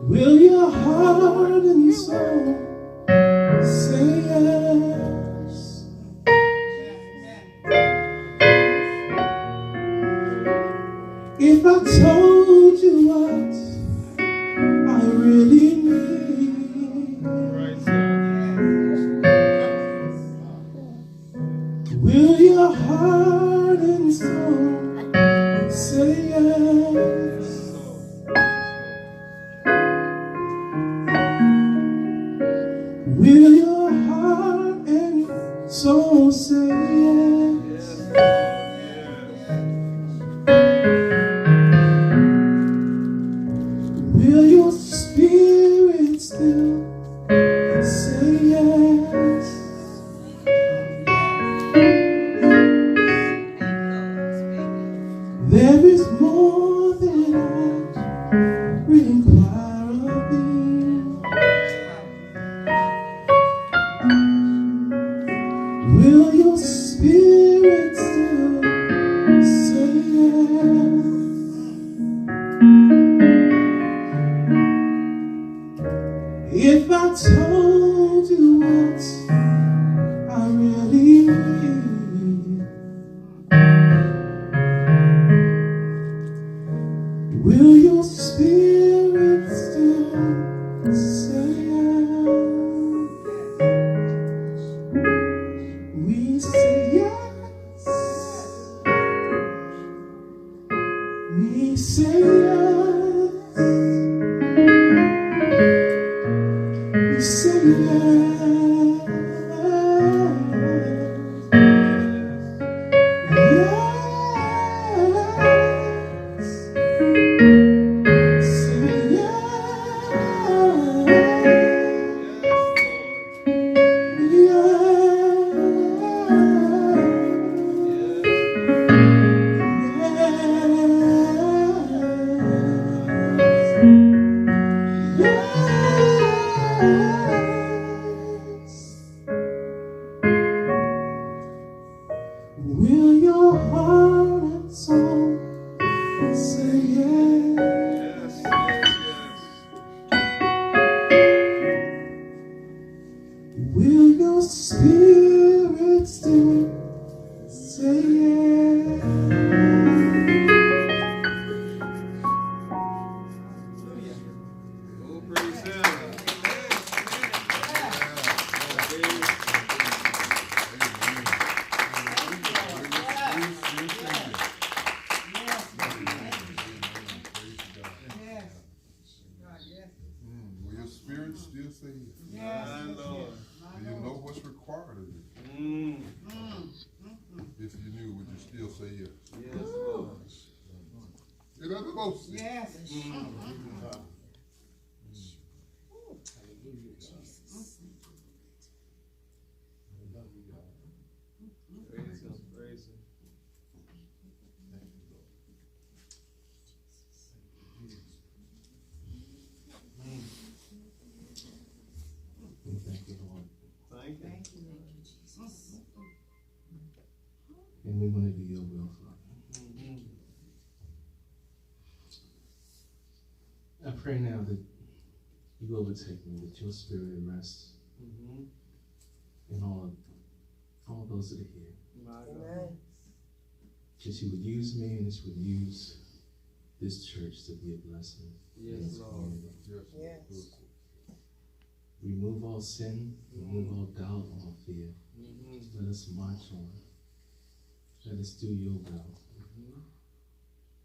Will your heart and soul say yes? If I told you what I really need, will your heart and soul say yes? Will your heart and soul say yes? Will your spirit still say yes? There is more that I require of thee. Will your spirit still say yes? If I told you what I really need, will your spirit still say yes? We say yes. We say yes. We say yes. Yes. Say will your heart and soul say yes? Will your spirit still say yes? Oh, praise Him. Will your spirit still say yes? Yes, Lord. Do you know what's required of you? If you knew, would you still say yes? Yes, Lord. Is that the most? Yes. Praise Him. Praise Him. Thank you, Lord. Thank you. And we want to do your will, Father. I pray now that you overtake me, that your spirit rest in all those that are here. My God. That you would use me and that you would use this church to be a blessing. in Yes, this Lord. community. Yes. Remove all sin, remove all doubt, all fear. Let us march on. Let us do your will.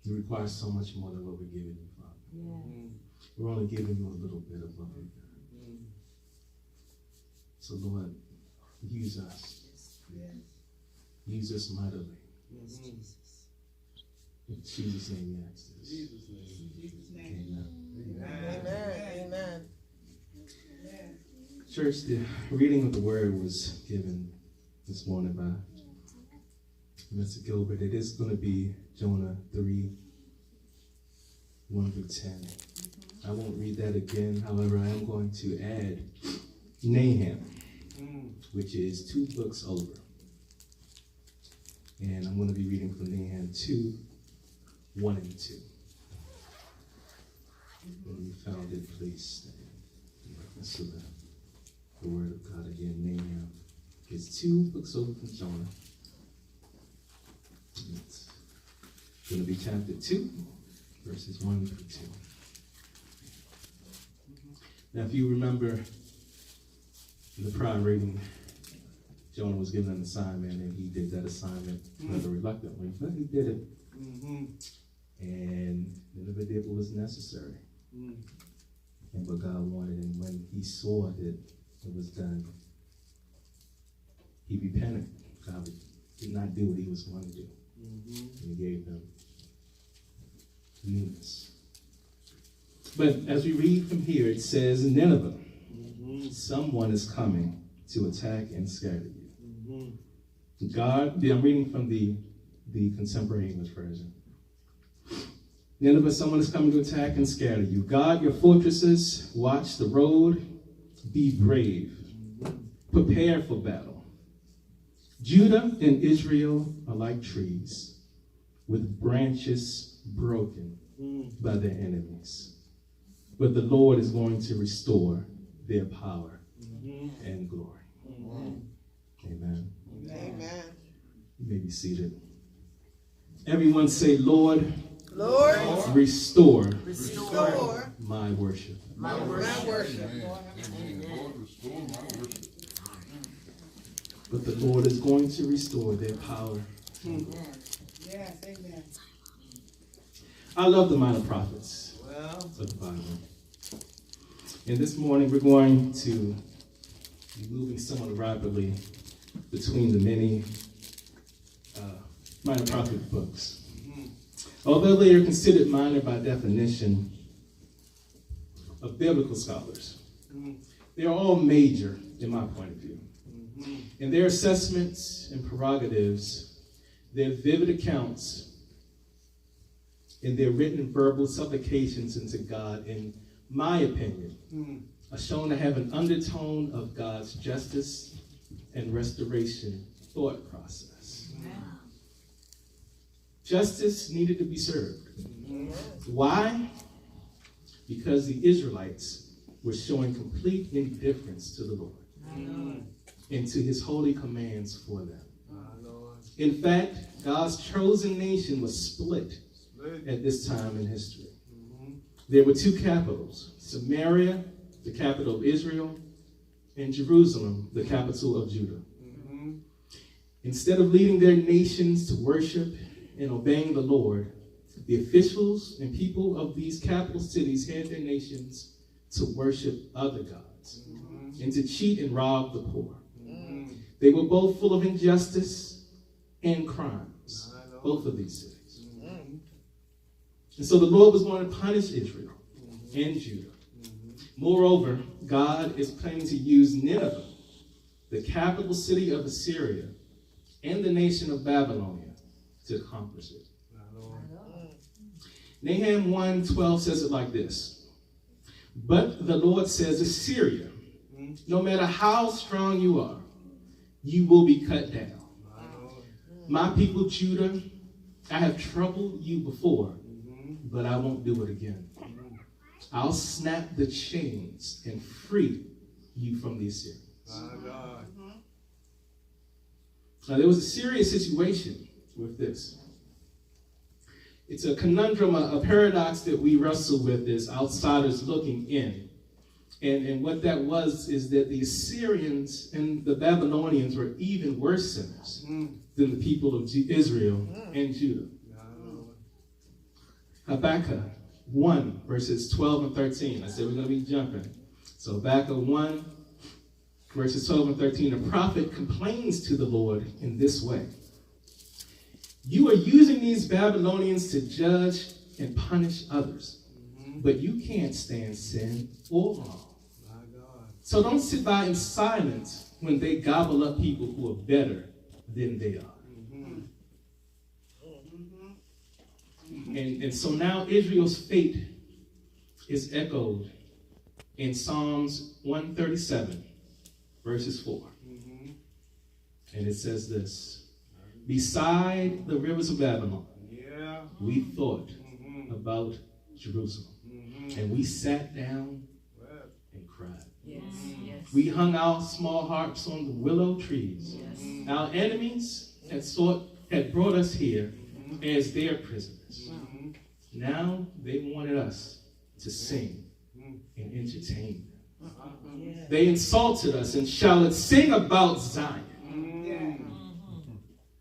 You require so much more than what we're giving you, Father. We're only giving you a little bit of what we've got. So, Lord, use us. Use us mightily. In Jesus' name we ask this. Jesus' name. Amen. Amen. Church, the reading of the word was given this morning by Mr. Gilbert. It is going to be Jonah 3, 1 through 10. I won't read that again. However, I am going to add Nahum, which is 2 books over. And I'm going to be reading from Nahum 2, 1 and 2. When you found minded, please stand. In reference to the word of God again. Nehemiah gets 2 books over from Jonah. It's going to be chapter 2, verses 1 through 2. Now, if you remember the prior reading, Jonah was given an assignment, and he did that assignment rather reluctantly, but he did it. And Nineveh did what was necessary and what God wanted. And when he saw that it was done, he repented. God did not do what he was going to do. And he gave them newness. But as we read from here, it says, Nineveh, someone is coming to attack and scatter you. God, I'm reading from the contemporary English version. Nineveh, someone is coming to attack and scatter you. Guard your fortresses, watch the road, be brave, prepare for battle. Judah and Israel are like trees with branches broken by their enemies. But the Lord is going to restore their power and glory. Amen. Amen. You may be seated. Everyone say, Lord, Lord, restore restore my worship. my worship. Amen. Amen. Lord, restore my worship. But the Lord is going to restore their power. Yes, amen. I love the minor prophets Well, of the Bible. And this morning we're going to be moving somewhat rapidly between the many minor prophet books. Although they are considered minor by definition of biblical scholars, they are all major in my point of view. In their assessments and prerogatives, their vivid accounts, and their written and verbal supplications into God, in my opinion, are shown to have an undertone of God's justice and restoration thought process. Justice needed to be served. Why? Because the Israelites were showing complete indifference to the Lord and to his holy commands for them. In fact, God's chosen nation was split at this time in history. There were 2 capitals, Samaria, the capital of Israel, and Jerusalem, the capital of Judah. Instead of leading their nations to worship and obeying the Lord, the officials and people of these capital cities had their nations to worship other gods and to cheat and rob the poor. They were both full of injustice and crimes, both of these cities. And so the Lord was going to punish Israel and Judah. Moreover, God is planning to use Nineveh, the capital city of Assyria, and the nation of Babylonia to accomplish it. Nahum 1:12 says it like this. But the Lord says, Assyria, no matter how strong you are, you will be cut down. My people, Judah, I have troubled you before, but I won't do it again. I'll snap the chains and free you from the Assyrians. Now, there was a serious situation with this. It's a conundrum, a paradox that we wrestle with as outsiders looking in. And what that was is that the Assyrians and the Babylonians were even worse sinners than the people of Israel and Judah. Habakkuk 1, verses 12 and 13. I said we're going to be jumping. So Habakkuk 1, verses 12 and 13. The prophet complains to the Lord in this way. You are using these Babylonians to judge and punish others, but you can't stand sin or wrong. So don't sit by in silence when they gobble up people who are better than they are. And so now Israel's fate is echoed in Psalms 137, verses 4. And it says this. Beside the rivers of Babylon, we thought about Jerusalem. And we sat down and cried. Yes. Yes. We hung our small harps on the willow trees. Yes. Our enemies had brought us here as their prisoners. Now they wanted us to sing and entertain them. They insulted us and shouted, "Sing about Zion."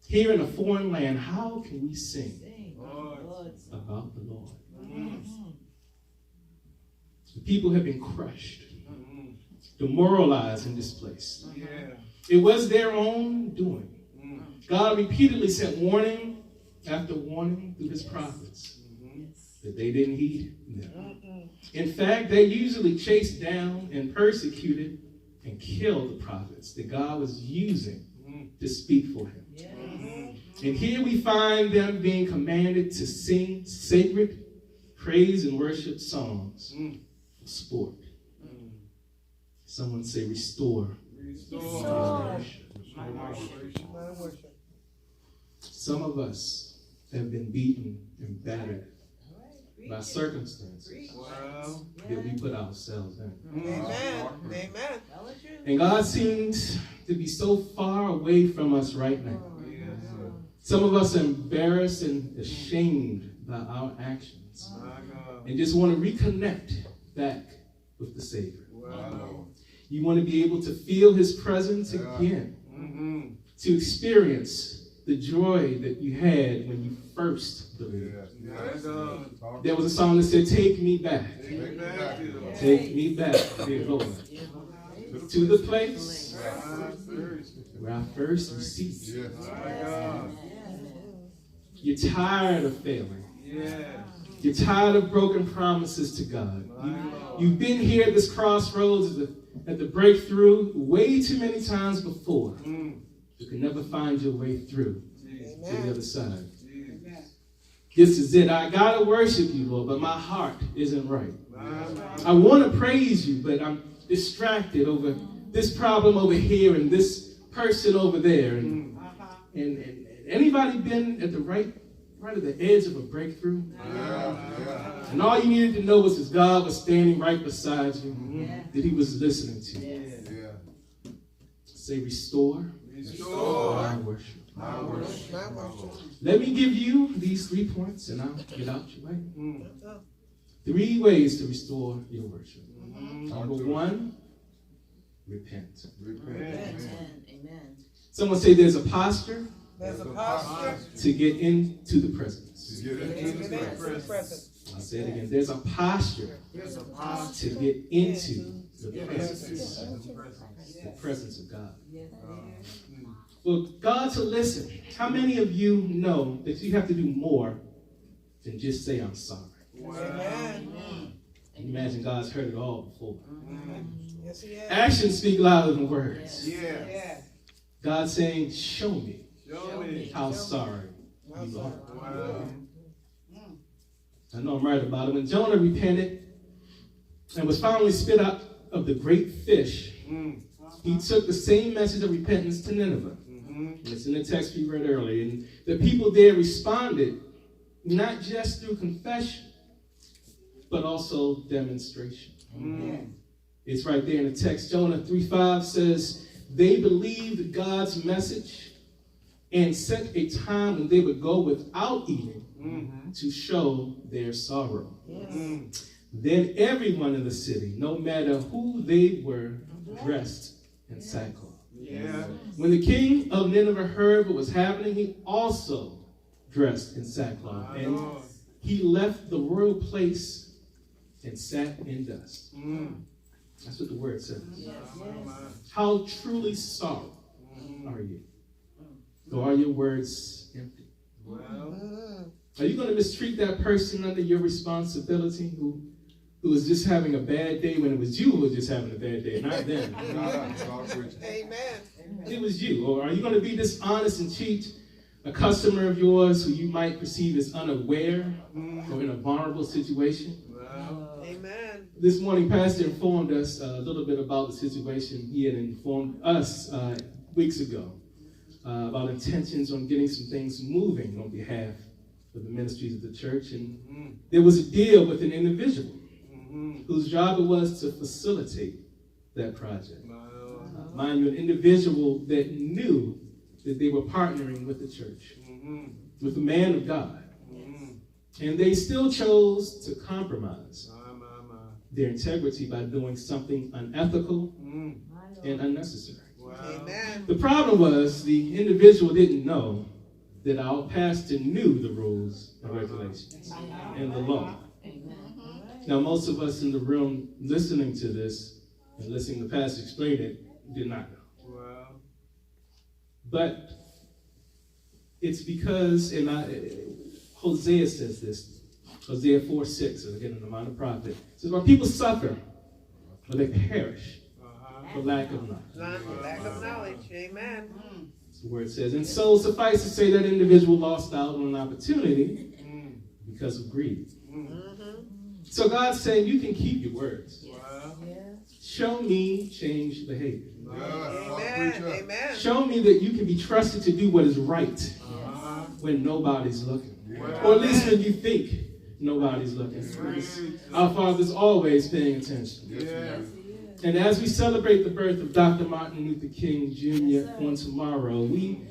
Here in a foreign land, how can we sing about the Lord? The people have been crushed, demoralized, and displaced. It was their own doing. God repeatedly sent warning after warning through his prophets that they didn't heed them. In fact, they usually chased down and persecuted and killed the prophets that God was using to speak for him. And here we find them being commanded to sing sacred praise and worship songs for sport. Someone say, restore. Restore. Some of us have been beaten and battered by circumstances that we put ourselves in. Amen. Amen. And God seems to be so far away from us right now. Some of us are embarrassed and ashamed by our actions and just want to reconnect back with the Savior. You want to be able to feel his presence again, to experience the joy that you had when you first believed. There was a song that said, "Take me back. Take me back, dear Lord, to the place where I first received you." You're tired of failing. You're tired of broken promises to God. You've been here at this crossroads at the breakthrough way too many times before. You can never find your way through to the other side. This is it. I gotta worship you, Lord, but my heart isn't right. I want to praise you, but I'm distracted over this problem over here and this person over there. And anybody been at the right at the edge of a breakthrough? And all you needed to know was that God was standing right beside you, that he was listening to you. Say, restore. My worship. My worship. Let me give you these 3 points and I'll get out your way. 3 ways to restore your worship. Number 1, repent. Amen. Someone say there's a posture There's a posture to get into the presence. to get into the presence. I'll say it again. There's a posture to get into the presence. The presence of God. For God to listen, how many of you know that you have to do more than just say, "I'm sorry"? Amen. Imagine God's heard it all before. Yes, he has. Actions speak louder than words. Yeah. God saying, show me Show me. how sorry How you sorry. are. I know I'm right about it. When Jonah repented and was finally spit out of the great fish, he took the same message of repentance to Nineveh. It's in the text we read earlier. And the people there responded not just through confession, but also demonstration. It's right there in the text. Jonah 3:5 says, they believed God's message and set a time when they would go without eating to show their sorrow. Then everyone in the city, no matter who they were, dressed in sackcloth. When the king of Nineveh heard what was happening, he also dressed in sackcloth. And he left the royal place and sat in dust. That's what the word says. How truly sorry are you? Or are your words empty? Are you going to mistreat that person under your responsibility who was just having a bad day when it was you who was just having a bad day, not them? Amen. It was you. Or are you going to be dishonest and cheat a customer of yours who you might perceive as unaware or in a vulnerable situation? Amen. This morning, Pastor informed us a little bit about the situation he had informed us weeks ago about intentions on getting some things moving on behalf of the ministries of the church. And there was a deal with an individual whose job it was to facilitate that project. My Lord. Mind you, an individual that knew that they were partnering with the church, with the man of God. And they still chose to compromise their integrity by doing something unethical and unnecessary. Wow. Amen. The problem was the individual didn't know that our pastor knew the rules and regulations and the law. Now, most of us in the room listening to this and listening to the pastor explain it did not know. Wow. But it's because, Hosea says this, Hosea 4:6, again in the minor prophet, it says, "My people suffer, but they perish for lack of knowledge." Lack of knowledge. Amen. That's the word says. And so suffice to say that individual lost out on an opportunity because of greed. So God's saying you can keep your words. Wow. Show me changed behavior. Amen. Amen. Show me that you can be trusted to do what is right when nobody's looking. Or at least when you think nobody's looking. Our Father's always paying attention. Yeah. And as we celebrate the birth of Dr. Martin Luther King Jr. on tomorrow, we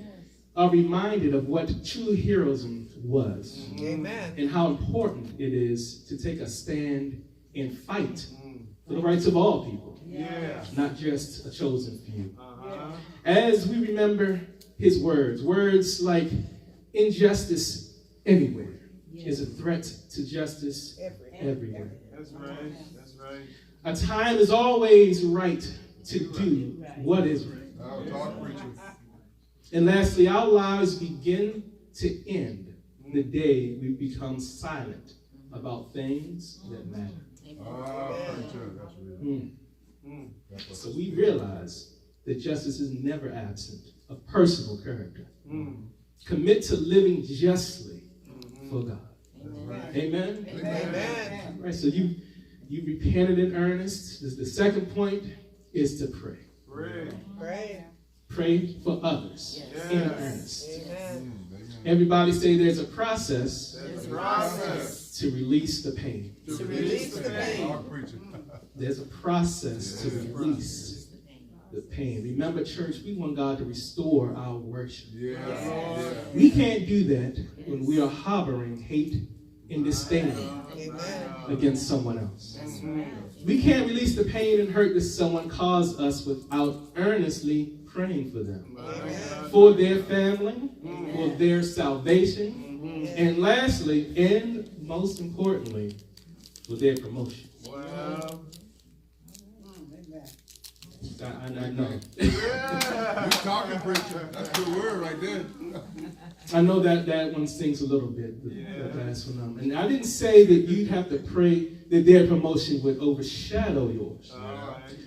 are reminded of what true heroism was. Amen. And how important it is to take a stand and fight for the rights of all people, not just a chosen few. As we remember his words like injustice everywhere is a threat to justice everywhere. That's right. That's right. A time is always right to do what is right. Talk, preacher. And lastly, our lives begin to end the day we become silent about things that matter. Preacher, that's real. So we realize that justice is never absent of personal character. Commit to living justly for God. Amen? Amen. All right, so you repented in earnest. The second point is to pray. Pray. Pray for others in earnest. Amen. Everybody say there's a process There's a process to release the pain. To release the pain. Talk, preacher. There's a process to release the pain. Remember, church, we want God to restore our worship. We can't do that when we are harboring hate and disdain against someone else. We can't release the pain and hurt that someone caused us without earnestly praying for them, for their family, for their salvation, and lastly, and most importantly, for their promotion. Wow. I know. You talking, preacher. That's a good word right there. I know that one stings a little bit, the last one. And I didn't say that you'd have to pray that their promotion would overshadow yours.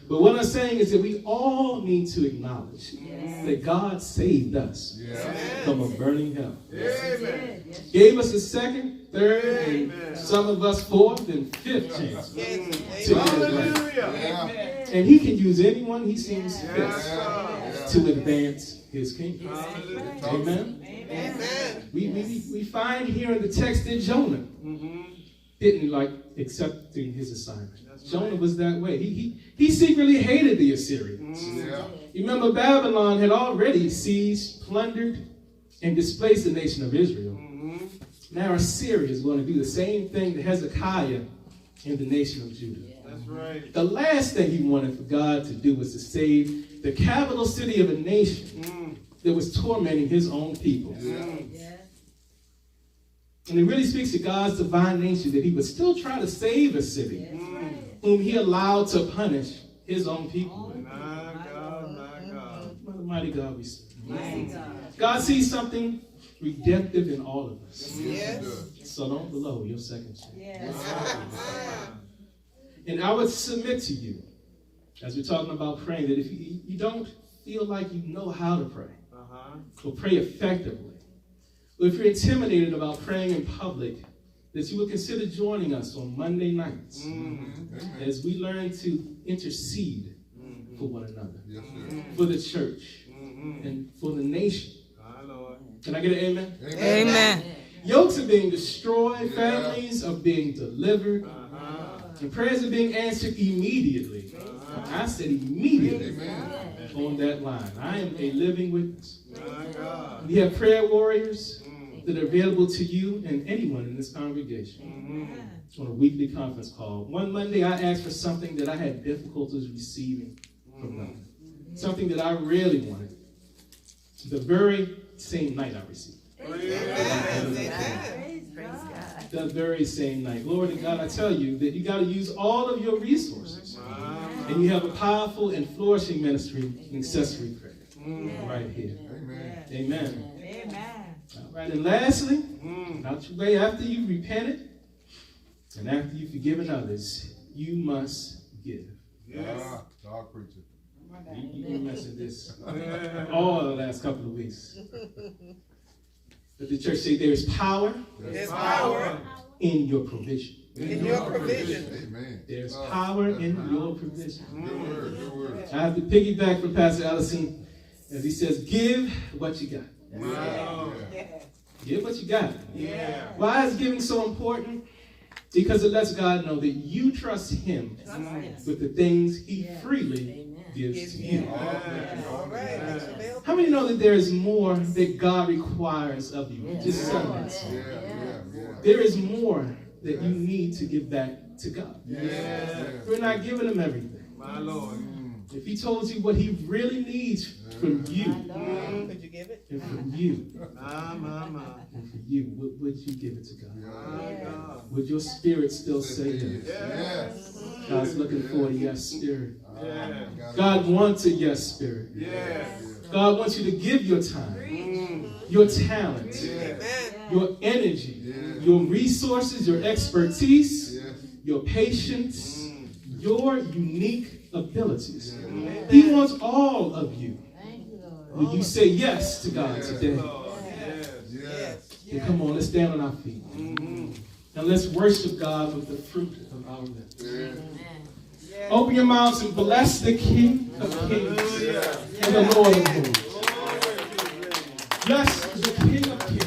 But what I'm saying is that we all need to acknowledge that God saved us from a burning hell. Gave us a second, third, and some of us fourth and fifth chance to get it right. And he can use anyone he seems fit to advance his kingdom. Amen? Amen. We find here in the text that Jonah didn't like accepting his assignment. Jonah was that way. He secretly hated the Assyrians. You remember Babylon had already seized, plundered, and displaced the nation of Israel. Now Assyria is going to do the same thing to Hezekiah and the nation of Judah. That's right. The last thing he wanted for God to do was to save the capital city of a nation that was tormenting his own people. And it really speaks to God's divine nature that he would still try to save a city whom he allowed to punish his own people. My God, my God. What a mighty God we serve. God sees something redemptive in all of us. So don't blow your second chance. And I would submit to you, as we're talking about praying, that if you don't feel like you know how to pray, or pray effectively, or if you're intimidated about praying in public, that you would consider joining us on Monday nights as we learn to intercede for one another, for the church, and for the nation. Can I get an amen? Amen. Yokes are being destroyed, families are being delivered, And prayers are being answered immediately. I said immediately Amen. on that line. I am a living witness. My God. We have prayer warriors that are available to you and anyone in this congregation on a weekly conference call. One Monday, I asked for something that I had difficulties receiving from God. Something that I really wanted. The very same night I received. The very same night. Glory to God, I tell you that you got to use all of your resources. And you have a powerful and flourishing ministry in accessory prayer right here. Amen. Amen. Amen. All right, and lastly, out your way, after you've repented and after you've forgiven others, you must give. Ah, dog preacher. You mentioned this all the last couple of weeks. But the church say there is power There's power in your provision. in your provision. Amen. There's power in your provision. Good word. Good word. I have to piggyback from Pastor Ellison as he says, give what you got. Wow. Give what you got. Yeah. Why is giving so important? Because it lets God know that you trust him with the things he freely gives to you. All right. It's available. How many know that there is more that God requires of you? Just some of it. Yeah. There is more that you need to give back to God. Yeah. We're not giving him everything. My Lord. If he told you what he really needs from you, Could you give it? and from you, My. and for you, would you give it to God? My God. Would your spirit still say yes? Yes. God's looking for a yes spirit. Yeah. God wants a yes spirit. Yes. God wants you to give your time, your talent, Amen. your energy, your resources, your expertise, Yes. your patience, your unique abilities. He wants all of you. Will you say yes to God today? Lord. Yes. Yes. Then come on, let's stand on our feet. And let's worship God with the fruit of our lips. Open your mouths and bless the King of Kings and the Lord of Lords. Bless the King of Kings.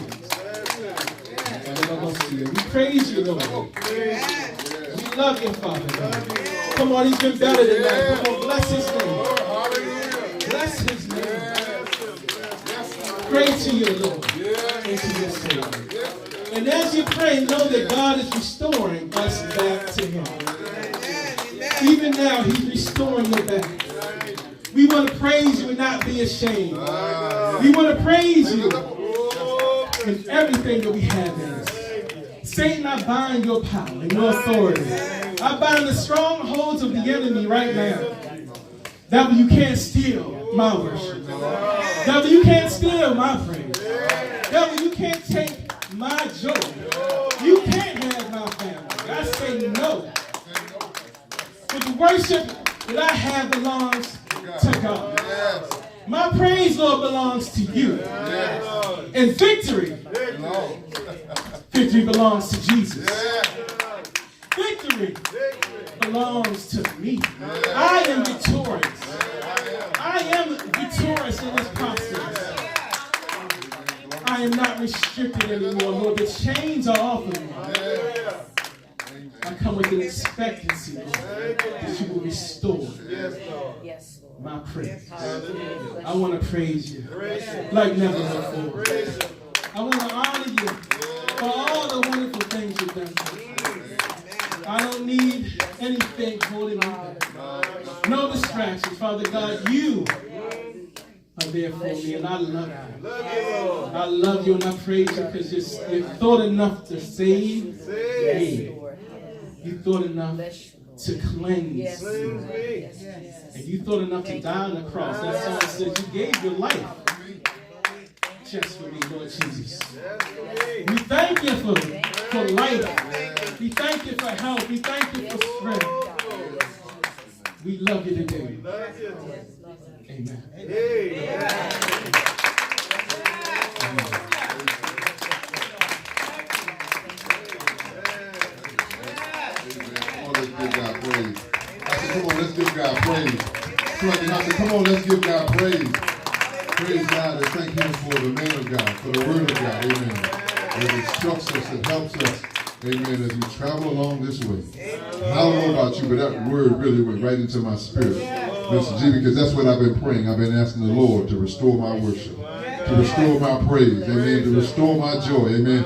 We praise you, Lord. We love you, Father God. Come on, he's been better than that. Come on, bless his name. Bless his name. Pray to your Lord and to your Savior. And as you pray, know that God is restoring us back to him. Even now, he's restoring you back. We want to praise you and not be ashamed. We want to praise you in everything that we have in us. Satan, I bind your power and your authority. I bind the strongholds of the enemy right now. Devil, you can't steal my worship. Devil, you can't steal my praise. Devil, you can't take my joy. You can't have my family. I say no. But the worship that I have belongs to God. My praise, Lord, belongs to you. And victory belongs to Jesus. Victory belongs to me. I am victorious. I am victorious in this process. I am not restricted anymore, Lord. The chains are off of me. I come with an expectancy, Lord, that you will restore my praise. I want to praise you like never before. I want to honor you for all the wonderful things you've done for me. I don't need anything holding me back. No distractions, Father God. You are there for me, and I love you. I love you and I praise you because you thought enough to save me. You thought enough to cleanse me. And you thought enough to die on the cross. That song says you gave your life just for me, Lord Jesus. We thank you for life. We thank you for health. We thank you for strength. We love you today. Amen. Come on, let's give God praise. Come on, let's give God praise. Praise God and thank him for the man of God, for the word of God. Amen. It instructs us, it helps us. Amen. As we travel along this way. I don't know about you, but that word really went right into my spirit, Mr. G, because that's what I've been praying. I've been asking the Lord to restore my worship, to restore my praise, amen, to restore my joy, amen.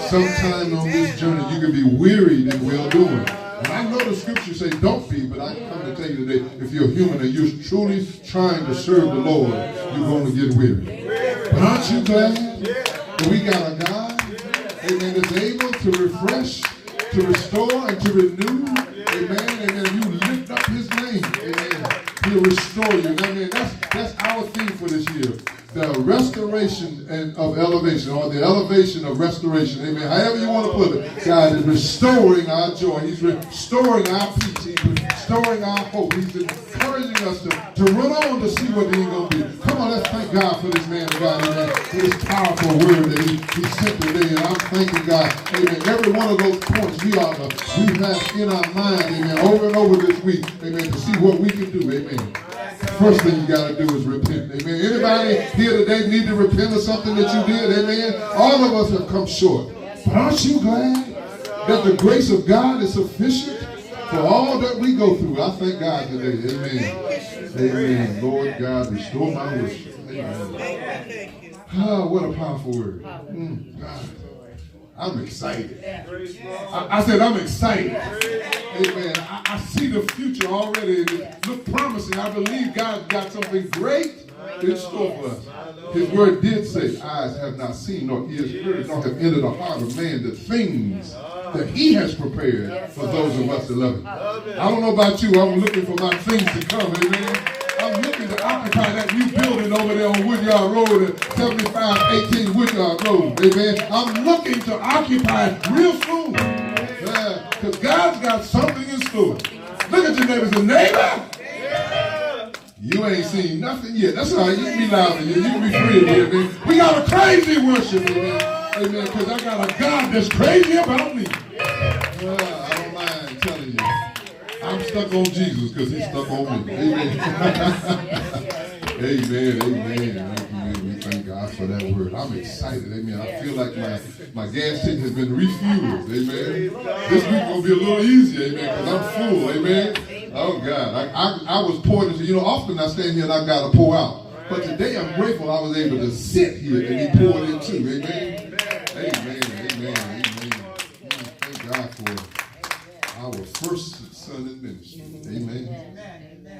Sometime on this journey, you can be wearied in well-doing. And I know the scriptures say don't be, but I come to tell you today, if you're human and you're truly trying to serve the Lord, you're going to get weary. But aren't you glad that we got a God, amen, that's able to refresh, to restore, and to renew, amen, and then you lift up his name, amen, he'll restore you. And I mean, that's our theme for this year. The restoration of elevation, or the elevation of restoration. Amen. However you want to put it, God is restoring our joy. He's restoring our peace. He's restoring our hope. He's encouraging us to run on to see what he's going to be. Come on, let's thank God for this man of God, amen, for this powerful word that he sent today. And I'm thanking God, amen. Every one of those points we have in our mind, amen, over and over this week, amen, to see what we can do, amen. First thing you got to do is repent. Amen. Anybody here today need to repent of something that you did? Amen. All of us have come short. But aren't you glad that the grace of God is sufficient for all that we go through? I thank God today. Amen. Amen. Lord God, restore my worship. Amen. Oh, what a powerful word. God. I'm excited. I said I'm excited. Amen. I see the future already. It looks promising. I believe God's got something great in store for us. His word did say, eyes have not seen, nor ears heard, nor have entered the heart of man the things that he has prepared for those of us that love him. I don't know about you. I'm looking for my things to come. Amen. I'm looking to occupy that new building over there on Woodyard Road at 7518 Woodyard Road. Amen. I'm looking to occupy it real soon. Because God's got something in store. Look at your neighbor and say, neighbor, you ain't seen nothing yet. That's all right. You can be loud in here. You can be free in here, man. We got a crazy worship, amen. Amen. Because I got a God that's crazy about me. I don't mind telling you. I'm stuck on Jesus because he's stuck on me. Amen. Amen. Amen. We thank God for that word. I'm excited. Amen. I feel like my gas tank has been refueled. Amen. This week will be a little easier. Amen. Because I'm full. Amen. Oh God. I was pouring into, often I stand here and I got to pour out. But today I'm grateful I was able to sit here and he poured in too. Amen. Amen. Amen. Amen. Thank God for our first son in ministry. Amen.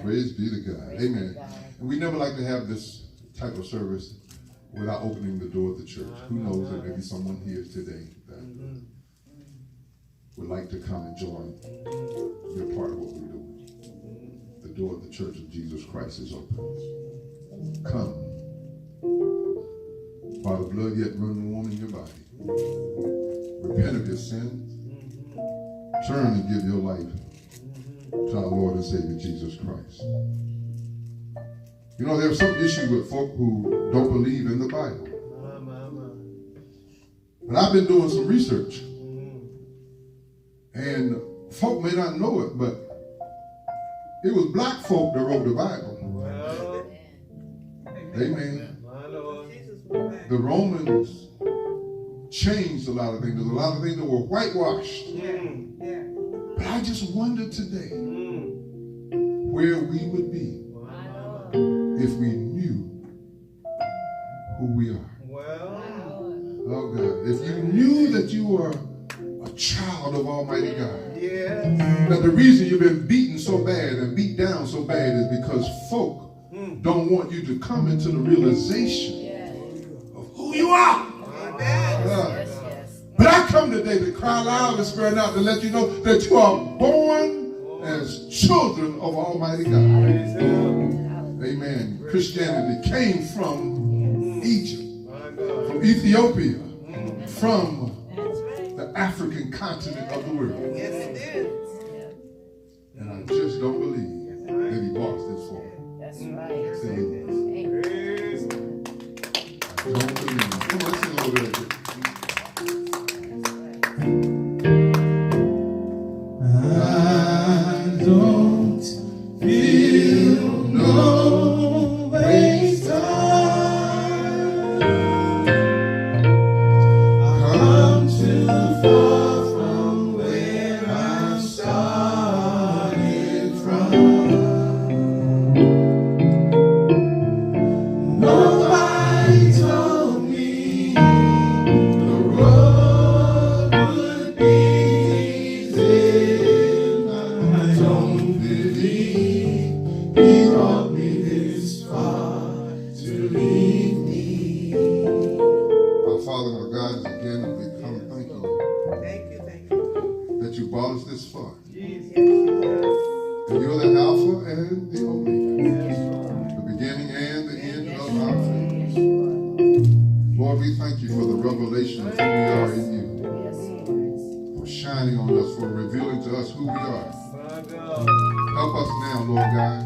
Praise be to God. Amen. And we never like to have this type of service without opening the door of the church. Who knows, there may be someone here today that would like to come and join. You're part of what we're doing. The door of the Church of Jesus Christ is open. Come. While the blood yet running warm in your body. Repent of your sins. Turn and give your life to our Lord and Savior Jesus Christ. There's some issue with folk who don't believe in the Bible. But I've been doing some research. And folk may not know it, but it was black folk that wrote the Bible. Amen. The Romans changed a lot of things. There's a lot of things that were whitewashed. But I just wonder today where we would be if we knew who we are. Oh God, if you knew that you are a child of Almighty God, that the reason you've been beaten so bad and beat down so bad is because folk don't want you to come into the realization of who you are. But I come today to cry loud and spread out to let you know that you are born as children of Almighty God. Amen. Christianity came from Egypt, from Ethiopia, from the African continent of the world. Yes, it is. And I just don't believe that he walks this far. That's right. I don't believe. Come on, let's sing a little bit of it. I don't feel no waste time. Come too far from where I started. And you're the Alpha and the Omega, Yes, Lord. the beginning and the end of our faith. Yes, you Lord, we thank you for the revelation of who we are in you, are. Yes, Lord. for shining on us, for revealing to us who we are. My God. Help us now, Lord God,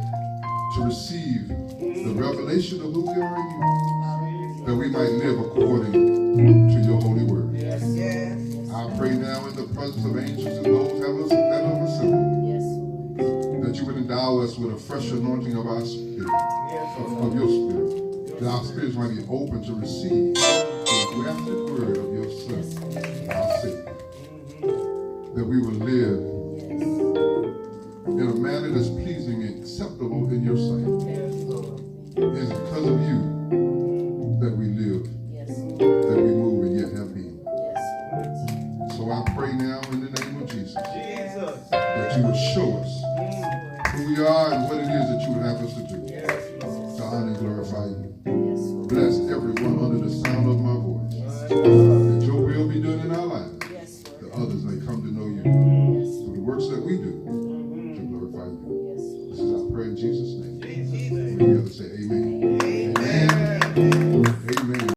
to receive the revelation of who we are in you, that we might live according to your holy word. Yes. Yes. I pray now in the presence of angels and those that have assembled, Yes, Lord. that you would endow us with a fresh anointing of our spirit, Yes, of your spirit, that our spirits might be open to receive the graphic word of your Son, our Savior, that we will live in a manner that's pleasing and acceptable in your sight. Yes, Lord. It's because of you that we live, Yes, that we move, and yet have being. yes, So I pray now in the name of Jesus Jesus. that you would show us who we are and what it is that you would have us to do, to honor and glorify you. yes, Lord. Bless everyone under the sound of my voice. That your will be done in our lives, Yes, that Lord. others may come to know you Yes, through the works that we do.